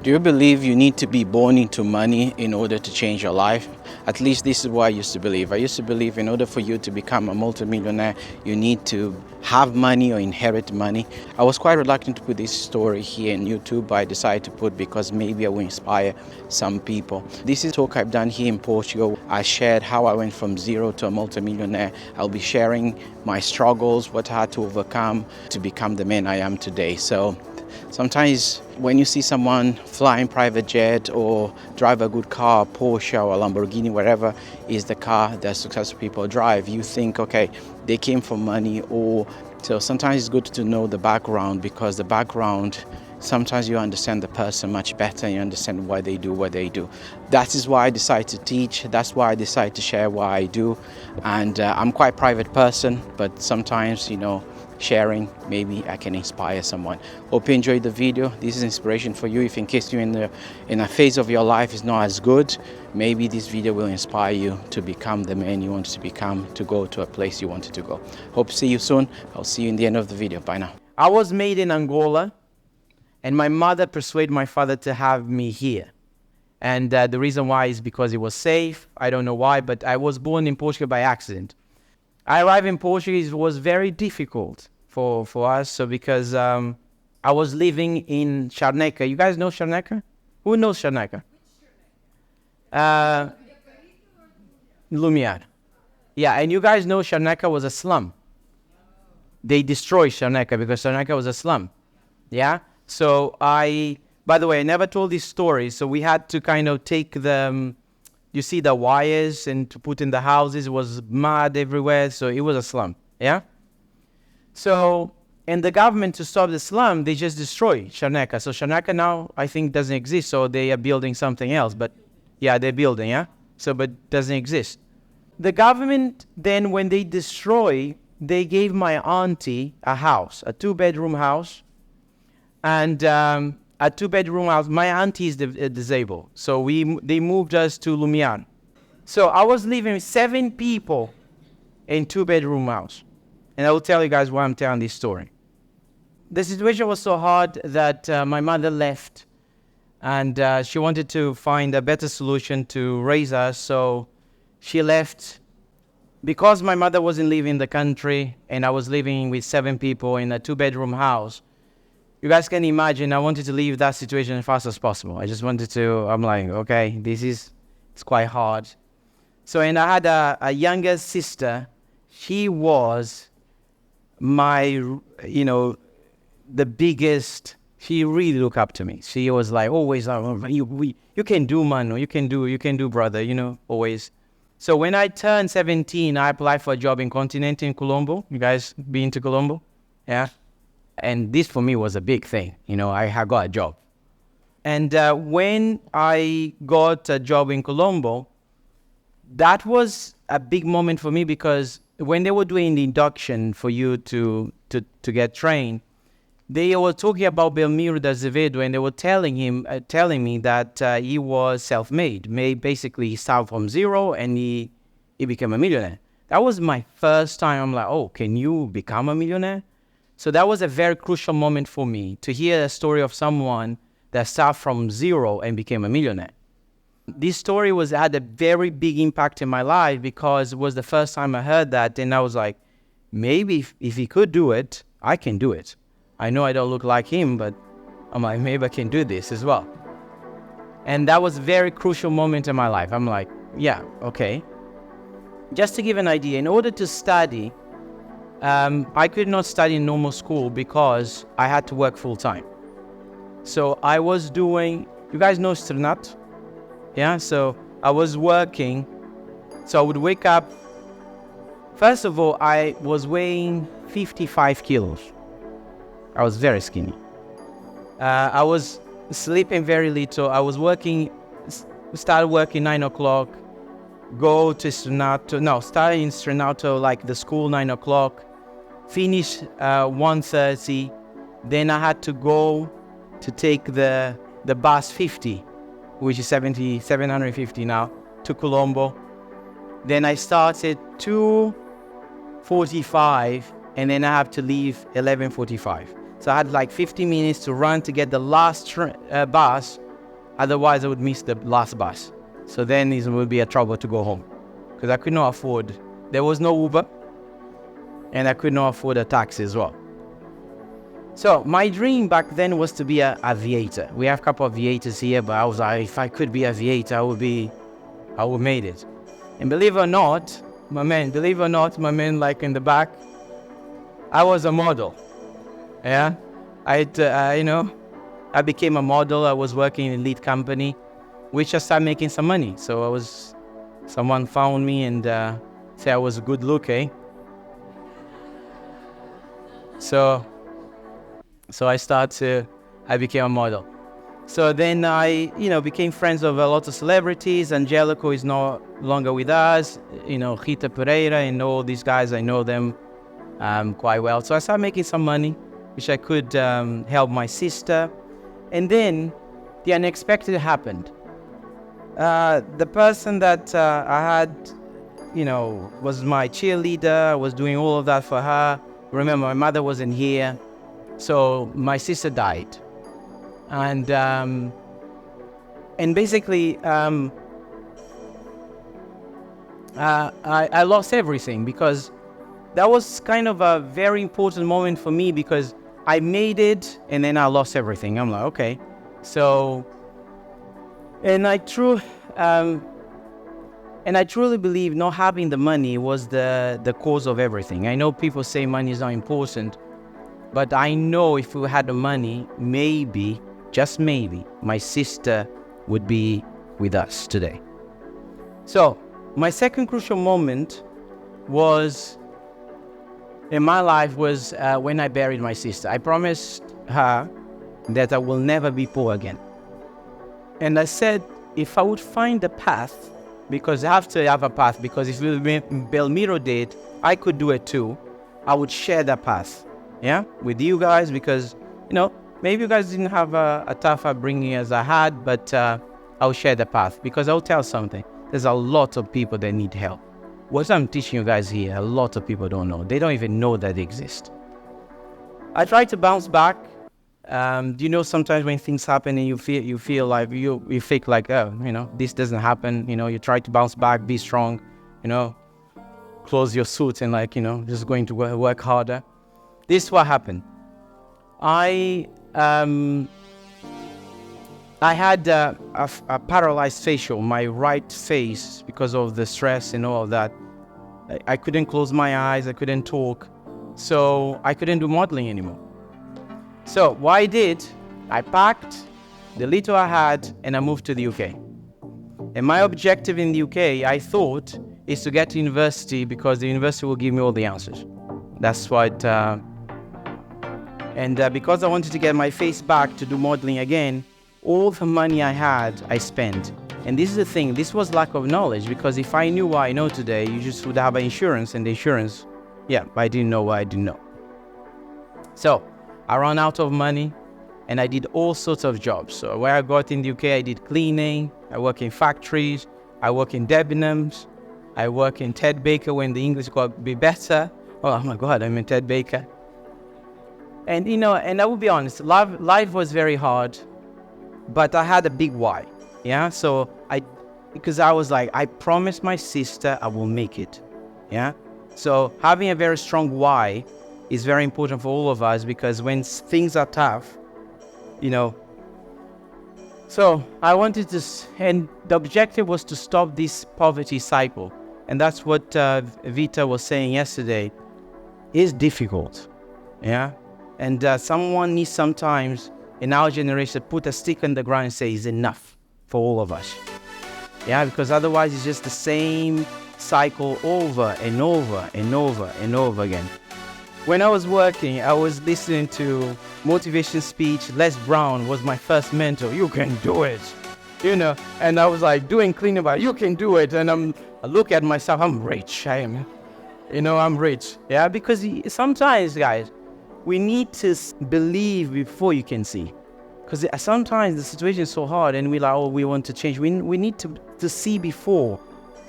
Do you believe you need to be born into money in order to change your life? At least this is what I used to believe. I used to believe in order for you to become a multimillionaire, you need to have money or inherit money. I was quite reluctant to put this story here in YouTube, but I decided to put because maybe I will inspire some people. This is a talk I've done here in Portugal. I shared how I went from zero to a multimillionaire. I'll be sharing my struggles, what I had to overcome to become the man I am today. So sometimes when you see someone flying private jet or drive a good car, Porsche or Lamborghini, whatever is the car that successful people drive, you think, okay, they came from money. Or so sometimes it's good to know the background, because the background, sometimes you understand the person much better and you understand why they do what they do. That is why I decide to teach. That's why I decide to share what I do. And I'm quite a private person, but sometimes, sharing, maybe I can inspire someone. Hope you enjoyed the video. This is inspiration for you. If in case you're in a phase of your life is not as good, maybe this video will inspire you to become the man you wanted to become, to go to a place you wanted to go. Hope to see you soon. I'll see you in the end of the video. Bye now. I was made in Angola, and my mother persuaded my father to have me here. And the reason why is because it was safe. I don't know why, but I was born in Portugal by accident. I arrived in Portugal. It was very difficult for us. So because I was living in Charneca. You guys know Charneca? Who knows Charneca? Lumiar. Yeah, and you guys know Charneca was a slum. They destroyed Charneca because Charneca was a slum. Yeah? So by the way, I never told this story. So we had to kind of take you see the wires and to put in the houses. It was mud everywhere. So it was a slum. Yeah? So, and the government, to stop the slum, they just destroyed Charneca. So Charneca now, I think, doesn't exist. So they are building something else. But yeah, they're building, yeah? So, but doesn't exist. The government then, when they destroy, they gave my auntie a house, a 2-bedroom house. And a 2-bedroom house. My auntie is disabled. So they moved us to Lumiar. So I was living with 7 people in 2-bedroom house. And I will tell you guys why I'm telling this story. The situation was so hard that my mother left. And she wanted to find a better solution to raise us. So she left. Because my mother wasn't living in the country and I was living with 7 people in a 2-bedroom house, you guys can imagine I wanted to leave that situation as fast as possible. I just wanted to, I'm like, okay, it's quite hard. So, and I had a younger sister. She was my, the biggest, she really looked up to me. She was like, always, you can do, man, you can do, brother, always. So when I turned 17, I applied for a job in Continente in Colombo. You guys been to Colombo? Yeah. And this for me was a big thing. I had got a job. And when I got a job in Colombo, that was a big moment for me, because when they were doing the induction for you to get trained, they were talking about Belmiro de Azevedo, and they were telling me that he was self-made. Basically, he started from zero and he became a millionaire. That was my first time. I'm like, oh, can you become a millionaire? So that was a very crucial moment for me, to hear a story of someone that started from zero and became a millionaire. This story had a very big impact in my life, because it was the first time I heard that, and I was like, maybe if he could do it, I can do it. I know I don't look like him, but I'm like, maybe I can do this as well. And that was a very crucial moment in my life. I'm like, yeah, okay. Just to give an idea, in order to study, I could not study in normal school because I had to work full time. So I was doing, you guys know Sternat? Yeah, so I was working. So I would wake up. First of all, I was weighing 55 kilos. I was very skinny. I was sleeping very little. I was started working 9 o'clock, go to start in Strenato, like the school, 9 o'clock. Finish 1:30, then I had to go to take the bus 50, which is 750 now, to Colombo. Then I started 2:45, and then I have to leave 11:45. So I had like 50 minutes to run to get the last bus Otherwise, I would miss the last bus. So then it would be a trouble to go home because I could not afford. There was no Uber, and I could not afford a taxi as well. So my dream back then was to be an aviator. We have a couple of aviators here, but I was like, if I could be an aviator, I would made it. And believe it or not, my man, like in the back, I was a model. Yeah, I became a model. I was working in a lead company, which I started making some money. So someone found me and said I was good looking. So I became a model. So then I, became friends of a lot of celebrities. Angelico is no longer with us. Rita Pereira and all these guys, I know them quite well. So I started making some money, which I could help my sister. And then the unexpected happened. The person that I had, was my cheerleader. I was doing all of that for her. Remember, my mother wasn't here. So my sister died. And basically, I lost everything because that was kind of a very important moment for me because I made it and then I lost everything. I'm like, okay. So, and I truly believe not having the money was the cause of everything. I know people say money is not important, but I know if we had the money, maybe, just maybe, my sister would be with us today. So, my second crucial moment in my life was when I buried my sister. I promised her that I will never be poor again. And I said, if I would find a path, because I have to have a path, because if Belmiro did, I could do it too. I would share that path, with you guys, because, maybe you guys didn't have a tough upbringing as I had, but I'll share the path because I'll tell something. There's a lot of people that need help. What I'm teaching you guys here, a lot of people don't know. They don't even know that they exist. I try to bounce back. Sometimes when things happen and you feel like you think like, this doesn't happen. You try to bounce back, be strong, close your suit and just going to work harder. This is what happened. I had a paralyzed facial, my right face, because of the stress and all of that. I couldn't close my eyes, I couldn't talk, so I couldn't do modeling anymore. So what I did, I packed the little I had and I moved to the UK. And my objective in the UK, I thought, is to get to university because the university will give me all the answers. That's what... because I wanted to get my face back to do modeling again, all the money I had, I spent. And this is the thing, this was lack of knowledge, because if I knew what I know today, you just would have insurance, and the insurance, but I didn't know what I didn't know. So I ran out of money, and I did all sorts of jobs. So where I got in the UK, I did cleaning, I work in factories, I work in Debenhams, I work in Ted Baker when the English got to be better. Oh my God, I'm in Ted Baker. And and I will be honest, life was very hard, but I had a big why. So because I was like, I promised my sister I will make it. So having a very strong why is very important for all of us, because when things are tough, So I wanted to, and the objective was to stop this poverty cycle. And that's what Vita was saying yesterday. It's difficult. And someone needs sometimes in our generation put a stick in the ground and say it's enough for all of us. Because otherwise it's just the same cycle over and over and over and over again. When I was working, I was listening to motivation speech. Les Brown was my first mentor. You can do it, and I was like doing cleaning, but you can do it. And I look at myself, I'm rich. I'm rich. Because sometimes, guys, we need to believe before you can see. Because sometimes the situation is so hard and we want to change. We need to see before.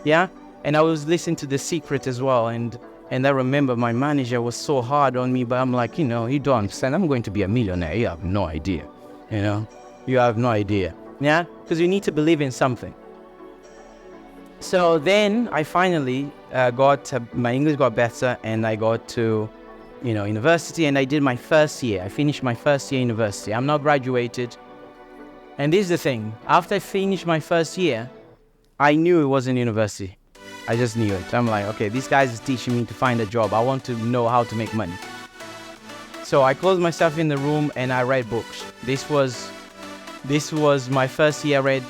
And I was listening to The Secret as well. And I remember my manager was so hard on me, but I'm like, you don't understand. I'm going to be a millionaire. You have no idea. You have no idea. Yeah, because you need to believe in something. So then I finally my English got better, and I got to, university, and I did my first year. I finished my first year university. I'm not graduated. And this is the thing. After I finished my first year, I knew it wasn't university. I just knew it. I'm like, okay, these guys is teaching me to find a job. I want to know how to make money. So I closed myself in the room and I read books. This was my first year. I read,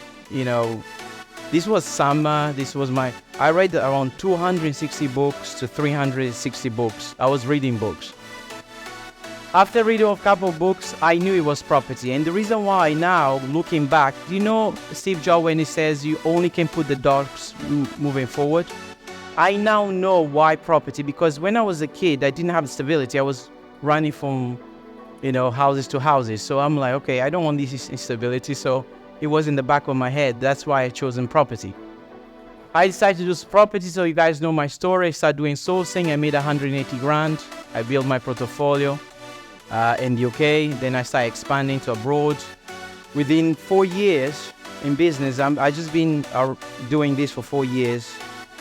this was summer. I read around 260 books to 360 books. I was reading books. After reading a couple of books, I knew it was property. And the reason why now, looking back, do you know Steve Jobs when he says you only can put the dots moving forward? I now know why property, because when I was a kid, I didn't have stability. I was running from, houses to houses. So I'm like, okay, I don't want this instability. So it was in the back of my head. That's why I chosen property. I decided to do property, so you guys know my story. I started doing sourcing. I made 180 grand. I built my portfolio in the UK. Then I started expanding to abroad. Within 4 years in business, I just been doing this for 4 years.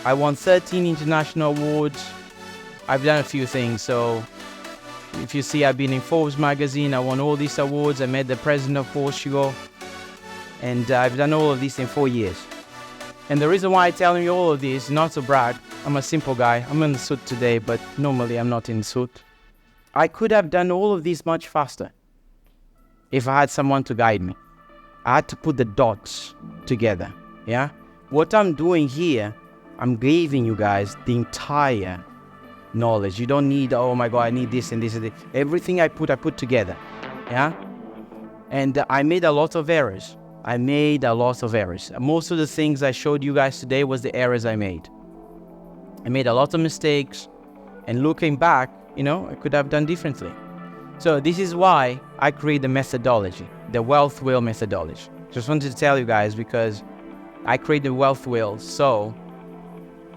I won 13 international awards. I've done a few things. So if you see, I've been in Forbes magazine. I won all these awards. I met the president of Portugal. And I've done all of this in 4 years. And the reason why I'm telling you all of this, not to brag, I'm a simple guy. I'm in the suit today, but normally I'm not in suit. I could have done all of this much faster if I had someone to guide me. I had to put the dots together, yeah? What I'm doing here, I'm giving you guys the entire knowledge. You don't need, oh my God, I need this and this and this. Everything I put together, yeah? And I made a lot of errors. Most of the things I showed you guys today was the errors I made. I made a lot of mistakes, and looking back, I could have done differently. So this is why I create the methodology, the wealth wheel methodology. Just wanted to tell you guys, because I create the wealth wheel. So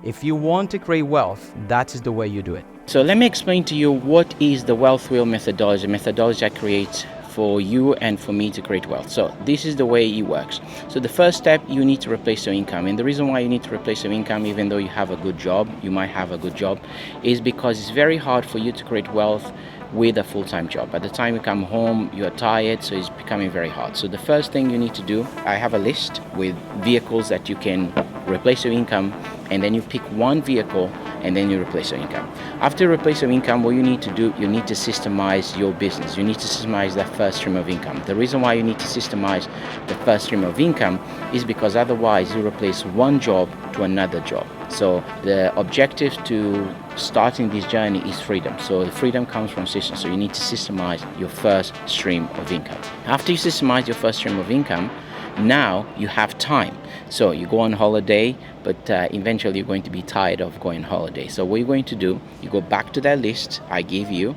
if you want to create wealth, that is the way you do it. So let me explain to you what is the wealth wheel methodology. Methodology I create for you and for me to create wealth. So this is the way it works. So the first step, you need to replace your income. And the reason why you need to replace your income, even though you have a good job, you might have a good job, is because it's very hard for you to create wealth with a full-time job. By the time you come home, you're tired, so it's becoming very hard. So the first thing you need to do, I have a list with vehicles that you can replace your income, and then you pick one vehicle and then you replace your income. After you replace your income, what you need to do, you need to systemize your business. You need to systemize that first stream of income. The reason why you need to systemize the first stream of income is because otherwise you replace one job to another job. So the objective to starting this journey is freedom. So the freedom comes from system. So you need to systemize your first stream of income. After you systemize your first stream of income, now you have time. So you go on holiday, but eventually you're going to be tired of going on holiday. So what you're going to do, you go back to that list I gave you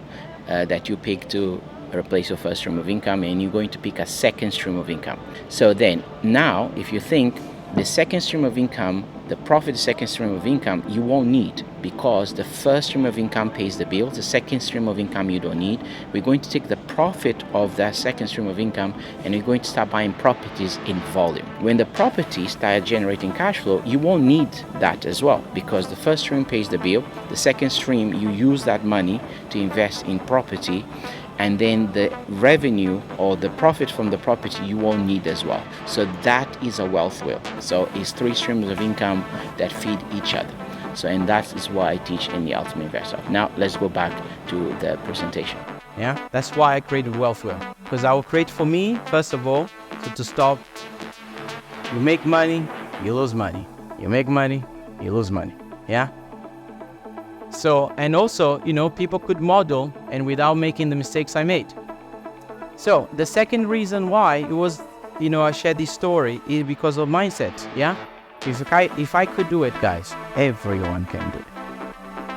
that you pick to replace your first stream of income, and you're going to pick a second stream of income. So then now, if you think the second stream of income, the profit, the second stream of income, you won't need, because the first stream of income pays the bills. The second stream of income you don't need. We're going to take the profit of that second stream of income and we're going to start buying properties in volume. When the properties start generating cash flow, you won't need that as well, because the first stream pays the bill. The second stream, you use that money to invest in property, and then the revenue or the profit from the property you won't need as well. So that is a wealth wheel. So it's 3 streams of income that feed each other. So, and that is what I teach in the Ultimate Investor. Now let's go back to the presentation. Yeah, that's why I created wealth wheel, because I will create for me, first of all, to stop. You make money, you lose money. You make money, you lose money. Yeah. So, and also, people could model and without making the mistakes I made. So the second reason why it was, I shared this story is because of mindset. Yeah. If I could do it, guys, everyone can do it.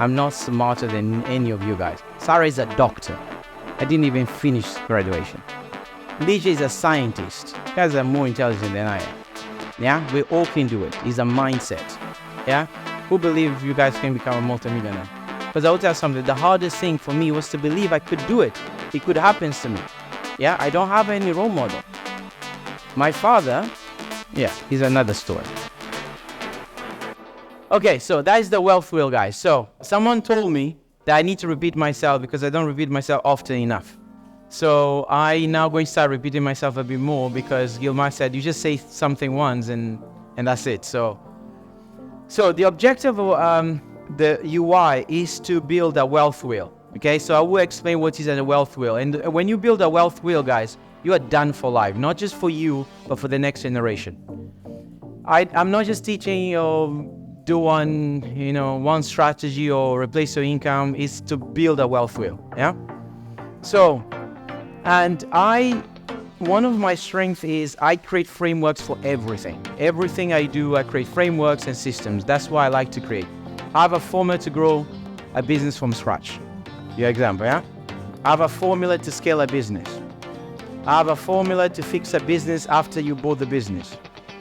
I'm not smarter than any of you guys. Sarah is a doctor. I didn't even finish graduation. DJ is a scientist. You guys are more intelligent than I am. Yeah, we all can do it. It's a mindset. Yeah, who believes you guys can become a multimillionaire? Because I will tell you something, the hardest thing for me was to believe I could do it. It could happen to me. Yeah, I don't have any role model. My father, yeah, he's another story. Okay, so that is the wealth wheel, guys. So someone told me that I need to repeat myself because I don't repeat myself often enough. So I now going to start repeating myself a bit more because Gilmar said, you just say something once and that's it. So the objective of the UI is to build a wealth wheel. Okay, so I will explain what is a wealth wheel. And when you build a wealth wheel, guys, you are done for life, not just for you, but for the next generation. I'm not just teaching you do one strategy or replace your income. Is to build a wealth wheel. Yeah. So, and one of my strengths is I create frameworks for everything. Everything I do, I create frameworks and systems. That's why I like to create. I have a formula to grow a business from scratch. Your example, yeah? I have a formula to scale a business. I have a formula to fix a business after you bought the business.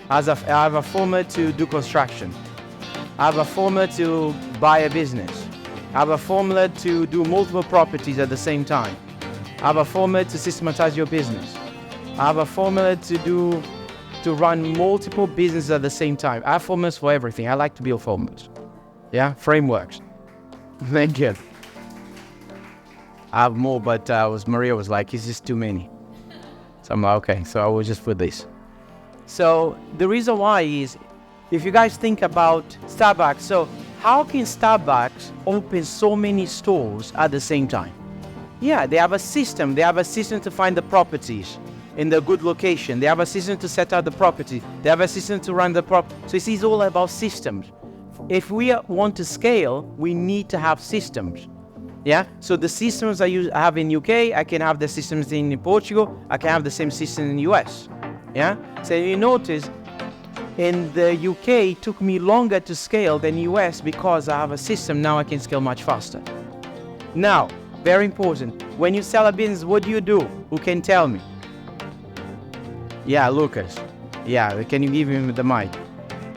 I have a formula to do construction. I have a formula to buy a business. I have a formula to do multiple properties at the same time. I have a formula to systematize your business. I have a formula to run multiple businesses at the same time. I have formulas for everything. I like to build formulas. Yeah, frameworks. Thank you. I have more, but Maria was like, it's just too many. So I'm like, okay, so I will just put this. So the reason why is, if you guys think about Starbucks, so how can Starbucks open so many stores at the same time? Yeah, they have a system. They have a system to find the properties in the good location. They have a system to set out the property. They have a system to run the property. So it's all about systems. If we want to scale, we need to have systems. Yeah, so the systems I have in UK, I can have the systems in Portugal, I can have the same system in the US. Yeah, so you notice in the UK it took me longer to scale than US because I have a system. Now I can scale much faster. Now, very important, when you sell a business, what do you do? Who can tell me? Yeah, Lucas. Yeah, can you give him the mic?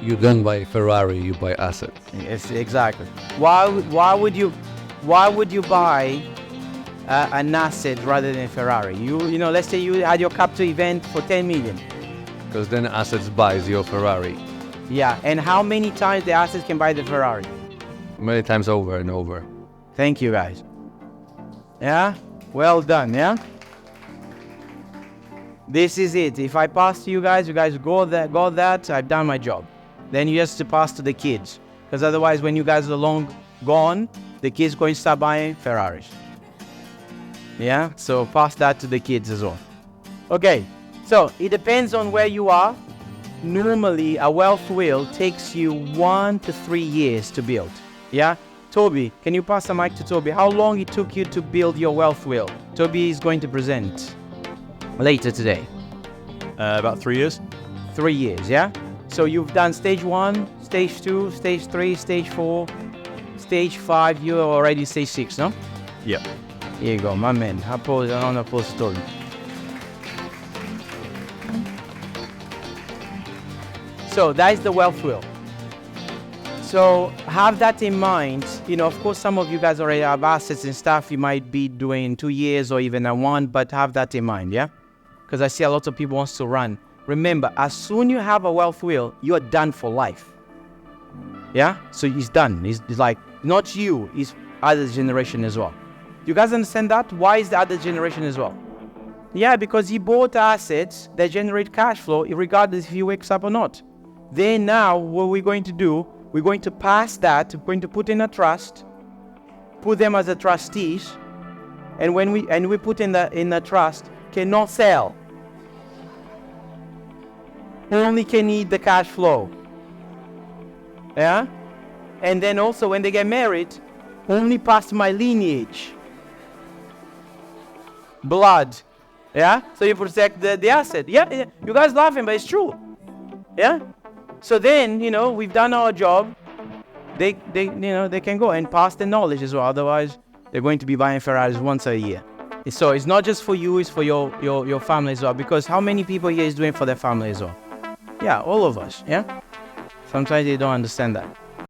You don't buy Ferrari, you buy assets. Yes, exactly. Why would you buy an asset rather than a Ferrari? You know, let's say you had your capital event for 10 million. Because then assets buys your Ferrari. Yeah, and how many times the assets can buy the Ferrari? Many times over and over. Thank you, guys. Yeah, well done, yeah? This is it. If I pass to you guys got that, I've done my job. Then you just to pass to the kids. Because otherwise, when you guys are long gone, the kids going to start buying Ferraris. Yeah, so pass that to the kids as well. Okay, so it depends on where you are. Normally, a wealth wheel takes you 1 to 3 years to build. Yeah, Toby, can you pass the mic to Toby? How long it took you to build your wealth wheel? Toby is going to present later today. About 3 years. 3 years, yeah? So you've done stage 1, stage 2, stage 3, stage 4, stage 5, you're already stage 6, no? Yep. Here you go, my man. I don't know the story. So that is the wealth wheel. So have that in mind. You know, of course, some of you guys already have assets and stuff you might be doing in 2 years or even a 1, but have that in mind, yeah? Because I see a lot of people wants to run. Remember, as soon you have a wealth wheel, you are done for life. Yeah? So it's done. It's like, not you, it's other generation as well. You guys understand that? Why is the other generation as well? Yeah, because he bought assets that generate cash flow regardless if he wakes up or not. Then now, what we're going to do, we're going to pass that, we're going to put in a trust, put them as a trustees, and when we put in the trust, cannot sell. Only can eat the cash flow. Yeah? And then also when they get married, only pass my lineage. Blood. Yeah? So you protect the asset. Yeah, you guys laughing, but it's true. Yeah? So then, you know, we've done our job. They can go and pass the knowledge as well. Otherwise, they're going to be buying Ferraris once a year. So it's not just for you, it's for your family as well. Because how many people here is doing for their family as well? Yeah, all of us, yeah? Sometimes they don't understand that.